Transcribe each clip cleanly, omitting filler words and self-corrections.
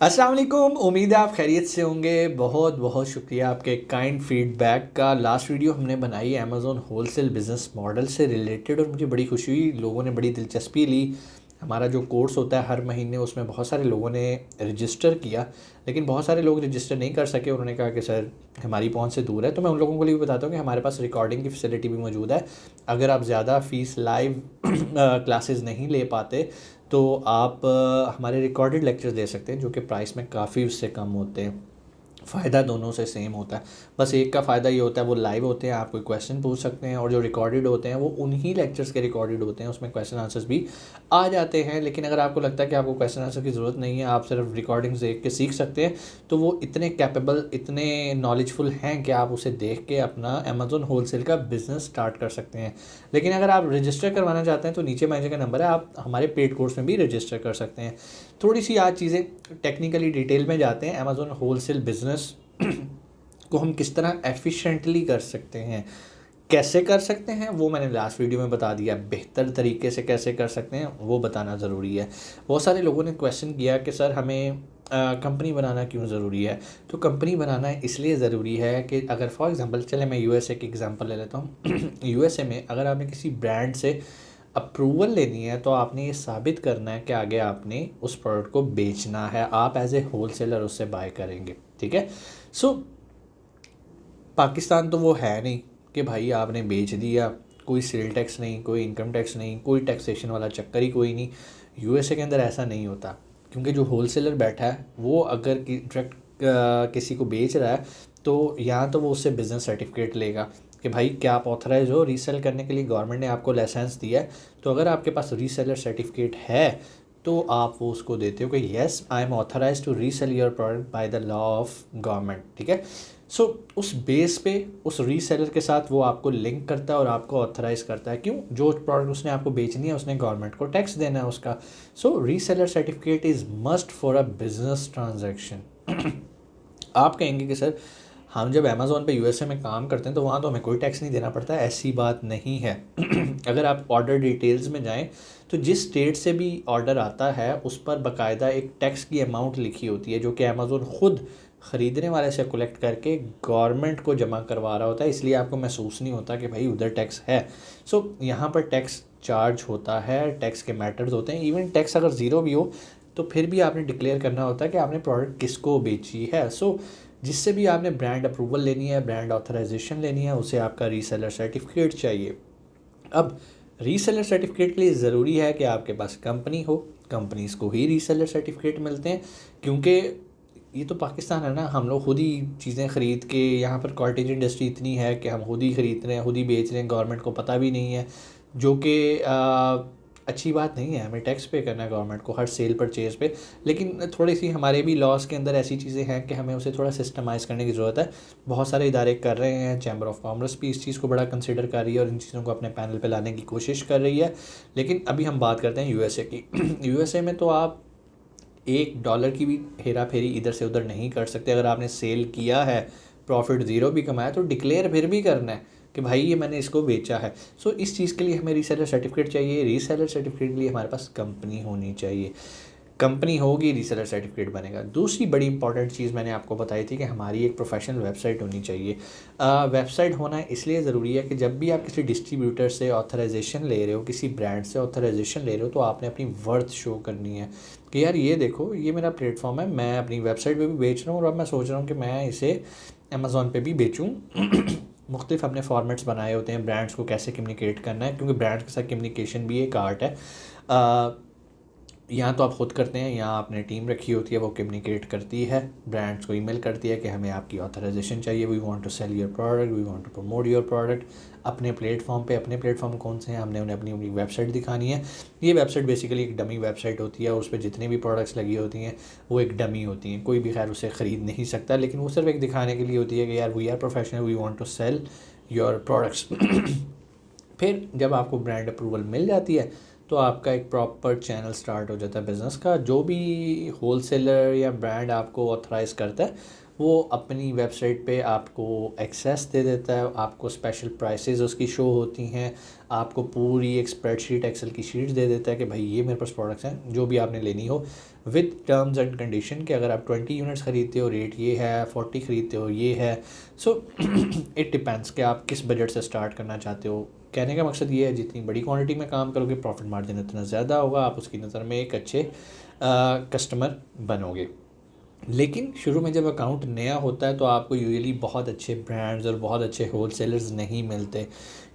अस्सलाम वालेकुम। उम्मीद है आप खैरियत से होंगे। बहुत बहुत शुक्रिया आपके काइंड फीडबैक का। लास्ट वीडियो हमने बनाई अमेज़ॉन होलसेल बिज़नेस मॉडल से रिलेटेड और मुझे बड़ी खुशी हुई, लोगों ने बड़ी दिलचस्पी ली। हमारा जो कोर्स होता है हर महीने, उसमें बहुत सारे लोगों ने रजिस्टर किया, लेकिन बहुत सारे लोग रजिस्टर नहीं कर सके। उन्होंने कहा कि सर हमारी पहुंच से दूर है। तो मैं उन लोगों को लिए भी बताता हूँ कि हमारे पास रिकॉर्डिंग की फैसिलिटी भी मौजूद है। अगर आप ज़्यादा फ़ीस लाइव क्लासेस नहीं ले पाते तो आप हमारे रिकॉर्डेड लेक्चर्स दे सकते हैं, जो कि प्राइस में काफ़ी उससे कम होते हैं। फ़ायदा दोनों से सेम होता है। बस एक का फ़ायदा ये होता है वो लाइव होते हैं, आप कोई क्वेश्चन पूछ सकते हैं, और जो रिकॉर्डेड होते हैं वो उन्हीं लेक्चर्स के रिकॉर्डेड होते हैं, उसमें क्वेश्चन आंसर्स भी आ जाते हैं। लेकिन अगर आपको लगता है कि आपको क्वेश्चन आंसर की ज़रूरत नहीं है, आप सिर्फ रिकॉर्डिंग्स देख के सीख सकते हैं, तो वो इतने कैपेबल, इतने नॉलेजफुल हैं कि आप उसे देख के अपना अमेज़ॉन होलसेल का बिज़नेस स्टार्ट कर सकते हैं। लेकिन अगर आप रजिस्टर करवाना चाहते हैं तो नीचे मैनेजर का नंबर है, आप हमारे पेड कोर्स में भी रजिस्टर कर सकते हैं। थोड़ी सी आज चीज़ें टेक्निकली डिटेल में जाते हैं। अमेज़ॉन होलसेल बिज़नेस को हम किस तरह एफिशिएंटली कर सकते हैं, कैसे कर सकते हैं, वो मैंने लास्ट वीडियो में बता दिया। बेहतर तरीके से कैसे कर सकते हैं वो बताना ज़रूरी है। बहुत सारे लोगों ने क्वेश्चन किया कि सर हमें कंपनी बनाना क्यों ज़रूरी है। तो कंपनी बनाना इसलिए ज़रूरी है कि अगर फॉर एग्जांपल, चले मैं यूएसए की एग्जांपल ले लेता हूँ। यूएसए में अगर आपने किसी ब्रांड से अप्रूवल लेनी है तो आपने ये साबित करना है कि आगे आपने उस प्रोडक्ट को बेचना है, आप एज ए होलसेलर उससे बाय करेंगे। ठीक है। सो पाकिस्तान तो वो है नहीं कि भाई आपने बेच दिया, कोई सेल टैक्स नहीं, कोई इनकम टैक्स नहीं, कोई टैक्सेशन वाला चक्कर ही कोई नहीं। यूएसए के अंदर ऐसा नहीं होता, क्योंकि जो होलसेलर बैठा है वो अगर डायरेक्ट किसी को बेच रहा है तो यहाँ तो वो उससे बिज़नेस सर्टिफिकेट लेगा कि भाई क्या आप ऑथराइज हो रीसेल करने के लिए, गवर्नमेंट ने आपको लाइसेंस दिया है। तो अगर आपके पास रीसेलर सर्टिफिकेट है तो आप वो उसको देते हो कि yes I am authorize to resell your product by the law of government. ठीक है। सो उस बेस पे उस रीसेलर के साथ वो आपको लिंक करता है और आपको ऑथराइज करता है। क्यों? जो प्रोडक्ट उसने आपको बेचनी है उसने गवर्नमेंट को टैक्स देना है उसका। So reseller certificate is must for a business transaction. आप कहेंगे कि सर हम जब अमेज़ॉन पे यूएसए में काम करते हैं तो वहाँ तो हमें कोई टैक्स नहीं देना पड़ता है। ऐसी बात नहीं है। अगर आप ऑर्डर डिटेल्स में जाएं तो जिस स्टेट से भी ऑर्डर आता है उस पर बाकायदा एक टैक्स की अमाउंट लिखी होती है, जो कि अमेज़ॉन ख़ुद ख़रीदने वाले से कलेक्ट करके गवर्नमेंट को जमा करवा रहा होता है। इसलिए आपको महसूस नहीं होता कि भाई उधर टैक्स है। सो यहाँ पर टैक्स चार्ज होता है, टैक्स के मैटर्स होते हैं। इवन टैक्स अगर ज़ीरो भी हो तो फिर भी आपने डिक्लेयर करना होता है कि आपने प्रोडक्ट किसको बेची है। सो जिससे भी आपने ब्रांड अप्रूवल लेनी है, ब्रांड ऑथराइजेशन लेनी है, उसे आपका रीसेलर सर्टिफिकेट चाहिए। अब रीसेलर सर्टिफिकेट के लिए ज़रूरी है कि आपके पास कंपनी हो। कंपनीज़ को ही रीसेलर सर्टिफिकेट मिलते हैं, क्योंकि ये तो पाकिस्तान है ना, हम लोग खुद ही चीज़ें ख़रीद के, यहाँ पर कॉटेज इंडस्ट्री इतनी है कि हम खुद ही ख़रीद रहे हैं, खुद ही बेच रहे हैं, गवर्नमेंट को पता भी नहीं है, जो कि अच्छी बात नहीं है। हमें टैक्स पे करना है गवर्नमेंट को हर सेल परचेज़ पे। लेकिन थोड़ी सी हमारे भी लॉस के अंदर ऐसी चीज़ें हैं कि हमें उसे थोड़ा सिस्टमाइज़ करने की ज़रूरत है। बहुत सारे इदारे कर रहे हैं, चैम्बर ऑफ कॉमर्स भी इस चीज़ को बड़ा कंसिडर कर रही है और इन चीज़ों को अपने पैनल पे लाने की कोशिश कर रही है। लेकिन अभी हम बात करते हैं यूएसए की। यूएसए में तो आप $1 की भी हेरा फेरी इधर से उधर नहीं कर सकते। अगर आपने सेल किया है, प्रॉफिट ज़ीरो भी कमाया, तो डिक्लेयर फिर भी करना है कि भाई ये मैंने इसको बेचा है। सो इस चीज़ के लिए हमें रीसेलर सर्टिफिकेट चाहिए। रीसेलर सर्टिफिकेट के लिए हमारे पास कंपनी होनी चाहिए। कंपनी होगी, रीसेलर सर्टिफिकेट बनेगा। दूसरी बड़ी इंपॉर्टेंट चीज़ मैंने आपको बताई थी कि हमारी एक प्रोफेशनल वेबसाइट होनी चाहिए। वेबसाइट होना इसलिए ज़रूरी है कि जब भी आप किसी डिस्ट्रीब्यूटर से ऑथराइजेशन ले रहे हो, किसी ब्रांड से ऑथराइजेशन ले रहे हो, तो आपने अपनी वर्थ शो करनी है कि यार ये देखो, ये मेरा प्लेटफॉर्म है, मैं अपनी वेबसाइट पर भी बेच रहा हूँ और अब मैं सोच रहा हूँ कि मैं इसे अमेज़ॉन पे भी बेचूँ। मुख्तलिफ अपने फॉर्मेट्स बनाए होते हैं ब्रांड्स को कैसे कम्युनिकेट करना है, क्योंकि ब्रांड्स के साथ कम्युनिकेशन भी एक आर्ट है। यहाँ तो आप ख़ुद करते हैं, यहाँ आपने टीम रखी होती है, वो कम्युनिकेट करती है, ब्रांड्स को ईमेल करती है कि हमें आपकी ऑथराइजेशन चाहिए, we want to sell your product, we want to promote your product अपने प्लेटफॉर्म पे। अपने प्लेटफॉर्म कौन से हैं, हमने उन्हें अपनी अपनी वेबसाइट दिखानी है। ये वेबसाइट बेसिकली एक डमी वेबसाइट होती है, उस पर जितनी भी प्रोडक्ट्स लगी होती हैं वो एक डमी होती हैं, कोई भी खैर उसे ख़रीद नहीं सकता, लेकिन वो सिर्फ एक दिखाने के लिए होती है कि यार we are professional, we want to sell your products. फिर जब आपको ब्रांड अप्रूवल मिल जाती है तो आपका एक प्रॉपर चैनल स्टार्ट हो जाता है बिज़नेस का। जो भी होलसेलर या ब्रांड आपको ऑथराइज़ करता है वो अपनी वेबसाइट पे आपको एक्सेस दे देता है, आपको स्पेशल प्राइसेस उसकी शो होती हैं, आपको पूरी एक स्प्रेडशीट एक्सेल की शीट्स दे देता है कि भाई ये मेरे पास प्रोडक्ट्स हैं जो भी आपने लेनी हो, विद टर्म्स एंड कंडीशन कि अगर आप 20 यूनिट्स ख़रीदते हो रेट ये है, 40 ख़रीदते हो ये है। सो इट डिपेंड्स कि आप किस बजट से स्टार्ट करना चाहते हो। कहने का मकसद ये है जितनी बड़ी क्वांटिटी में काम करोगे प्रॉफिट मार्जिन उतना ज़्यादा होगा, आप उसकी नज़र में एक अच्छे कस्टमर बनोगे। लेकिन शुरू में जब अकाउंट नया होता है तो आपको यूजुअली बहुत अच्छे ब्रांड्स और बहुत अच्छे होल सेलर्स नहीं मिलते,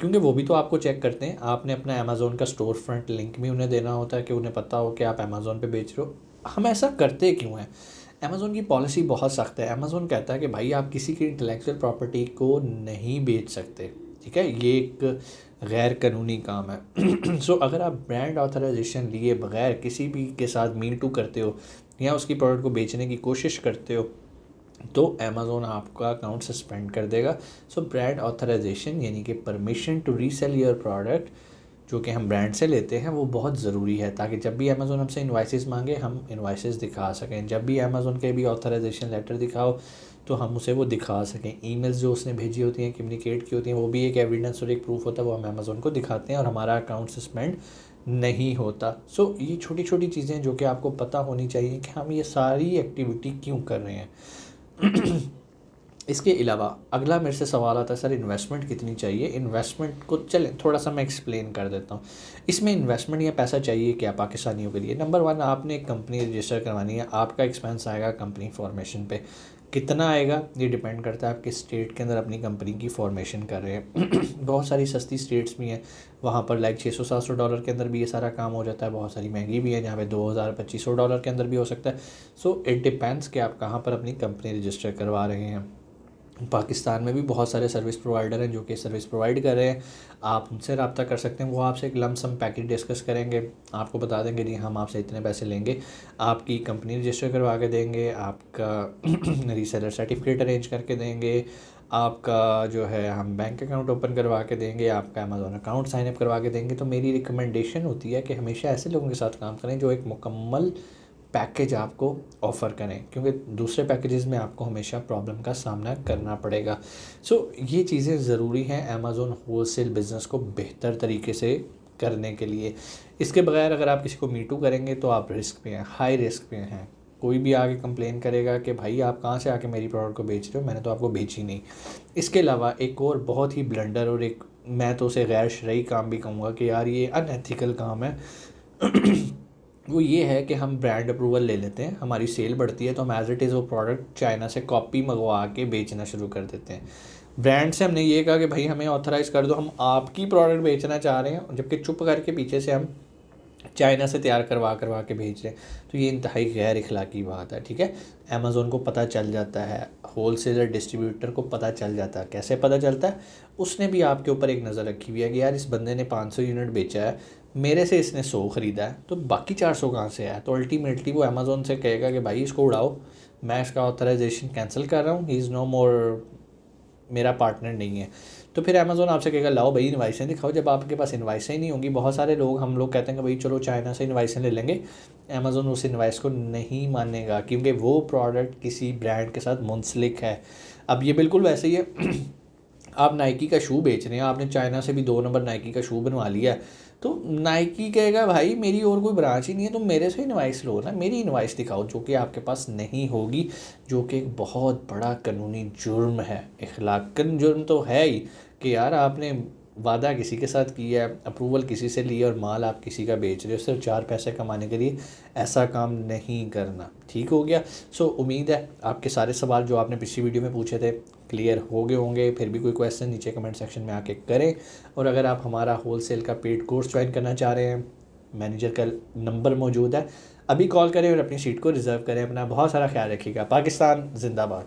क्योंकि वो भी तो आपको चेक करते हैं। आपने अपना अमेज़ोन का स्टोर फ्रंट लिंक भी उन्हें देना होता है कि उन्हें पता हो कि आप अमेज़ोन पे बेच रहे हो। हम ऐसा करते क्यों हैं? अमेज़ोन की पॉलिसी बहुत सख्त है। अमेज़ोन कहता है कि भाई आप किसी की इंटेलेक्चुअल प्रॉपर्टी को नहीं बेच सकते, ठीक है? ये एक गैर कानूनी काम है। सो अगर आप ब्रांड ऑथराइजेशन लिए बगैर किसी भी के साथ मी टू करते हो या उसकी प्रोडक्ट को बेचने की कोशिश करते हो तो अमेज़ोन आपका अकाउंट सस्पेंड कर देगा। सो ब्रांड ऑथराइजेशन यानी कि permission to resell your product जो कि हम ब्रांड से लेते हैं वो बहुत ज़रूरी है, ताकि जब भी अमेज़ोन हमसे इन्वाइसेस मांगे हम इन्वाइसेस दिखा सकें। जब भी अमेज़ोन के भी ऑथराइजेशन लेटर दिखाओ तो हम उसे वो दिखा सकें। ईमेल्स जो उसने भेजी होती हैं, कम्युनिकेट की होती हैं, वो भी एक एविडेंस और एक प्रूफ होता है, वो हम अमेज़ोन को दिखाते हैं और हमारा अकाउंट सस्पेंड नहीं होता। सो ये छोटी छोटी चीज़ें जो कि आपको पता होनी चाहिए कि हम ये सारी एक्टिविटी क्यों कर रहे हैं। इसके अलावा अगला मेरे से सवाल आता है सर इन्वेस्टमेंट कितनी चाहिए? इन्वेस्टमेंट को चलें थोड़ा सा मैं एक्सप्लेन कर देता हूँ। इसमें इन्वेस्टमेंट या पैसा चाहिए क्या पाकिस्तानियों के लिए? नंबर 1, आपने एक कंपनी रजिस्टर करवानी है, आपका एक्सपेंस आएगा कंपनी फॉर्मेशन पे। कितना आएगा ये डिपेंड करता है आप किस स्टेट के अंदर अपनी कंपनी की फॉर्मेशन कर रहे हैं। बहुत सारी सस्ती स्टेट्स भी हैं, वहाँ पर लाइक $600-700 के अंदर भी ये सारा काम हो जाता है। बहुत सारी महंगी भी है जहाँ पे $2000-2500 के अंदर भी हो सकता है। सो इट डिपेंड्स कि आप कहाँ पर अपनी कंपनी रजिस्टर करवा रहे हैं। पाकिस्तान में भी बहुत सारे सर्विस प्रोवाइडर हैं जो कि सर्विस प्रोवाइड कर रहे हैं, आप उनसे रब्ता कर सकते हैं। वो आपसे एक लमसम पैकेज डिस्कस करेंगे, आपको बता देंगे जी हम आपसे इतने पैसे लेंगे, आपकी कंपनी रजिस्टर करवा के देंगे, आपका रीसेलर सर्टिफिकेट अरेंज करके देंगे, आपका जो है हम बैंक अकाउंट ओपन करवा के देंगे, आपका अमेज़ोन अकाउंट साइन अप करवा के देंगे। तो मेरी रिकमेंडेशन होती है कि हमेशा ऐसे लोगों के साथ काम करें जो एक मुकम्मल पैकेज आपको ऑफ़र करें, क्योंकि दूसरे पैकेजेस में आपको हमेशा प्रॉब्लम का सामना करना पड़ेगा। सो ये चीज़ें ज़रूरी हैं अमेज़ोन होलसेल बिज़नेस को बेहतर तरीके से करने के लिए। इसके बगैर अगर आप किसी को मीटू करेंगे तो आप रिस्क पे हैं, हाई रिस्क पे हैं। कोई भी आगे कंप्लेन करेगा कि भाई आप कहाँ से आके मेरी प्रोडक्ट को बेच रहे हो, मैंने तो आपको बेची नहीं। इसके अलावा एक और बहुत ही ब्लंडर और एक मैं तो उसे गैर शरई काम भी कहूँगा कि यार ये अनएथिकल काम है। वो ये है कि हम ब्रांड अप्रूवल ले लेते हैं, हमारी सेल बढ़ती है तो हम एज़ इट इज़ वो प्रोडक्ट चाइना से कॉपी मंगवा के बेचना शुरू कर देते हैं। ब्रांड से हमने ये कहा कि भाई हमें ऑथराइज़ कर दो, हम आपकी प्रोडक्ट बेचना चाह रहे हैं, जबकि चुप करके पीछे से हम चाइना से तैयार करवा के भेज रहे हैं। तो ये इंतहाई गैर इखलाकी बात है, ठीक है? अमेज़ोन को पता चल जाता है, होलसेलर डिस्ट्रीब्यूटर को पता चल जाता है। कैसे पता चलता है? उसने भी आपके ऊपर एक नज़र रखी हुई है कि यार इस बंदे ने 500 यूनिट बेचा है, मेरे से इसने 100 ख़रीदा है, तो बाकी 400 कहाँ से आया? तो अल्टीमेटली वो अमेज़ोन से कहेगा कि भाई इसको उड़ाओ, मैं इसका ऑथराइजेशन कैंसिल कर रहा हूँ, ही इज़ नो मोर मेरा पार्टनर नहीं है। तो फिर अमेज़ोन आपसे कहेगा लाओ भाई इनवाइसें दिखाओ। जब आपके पास इनवाइसें नहीं होंगी, बहुत सारे लोग हम लोग कहते हैं कि भाई चलो चाइना से इनवाइसें ले लेंगे, अमेज़ोन उस इनवाइस को नहीं मानेगा क्योंकि वो प्रोडक्ट किसी ब्रांड के साथ मुंसलिक है। अब ये बिल्कुल वैसे ही है आप नाइकी का शू बेच रहे हैं, आपने चाइना से भी 2 नंबर नाइकी का शू बनवा लिया है, तो नाइकी कहेगा भाई मेरी और कोई ब्रांच ही नहीं है, तुम मेरे से इनवाइस लो ना, मेरी इनवाइस दिखाओ, जो कि आपके पास नहीं होगी, जो कि एक बहुत बड़ा कानूनी जुर्म है। इखलाकन जुर्म तो है ही कि यार आपने वादा किसी के साथ किया है, अप्रूवल किसी से लिया और माल आप किसी का बेच रहे हो सिर्फ 4 पैसे कमाने के लिए, ऐसा काम नहीं करना। ठीक हो गया? सो उम्मीद है आपके सारे सवाल जो आपने पिछली वीडियो में पूछे थे क्लियर हो गए होंगे। फिर भी कोई क्वेश्चन नीचे कमेंट सेक्शन में आके करें, और अगर आप हमारा होलसेल का पेड कोर्स ज्वाइन करना चाह रहे हैं, मैनेजर का नंबर मौजूद है, अभी कॉल करें और अपनी सीट को रिज़र्व करें। अपना बहुत सारा ख्याल रखिएगा। पाकिस्तान जिंदाबाद।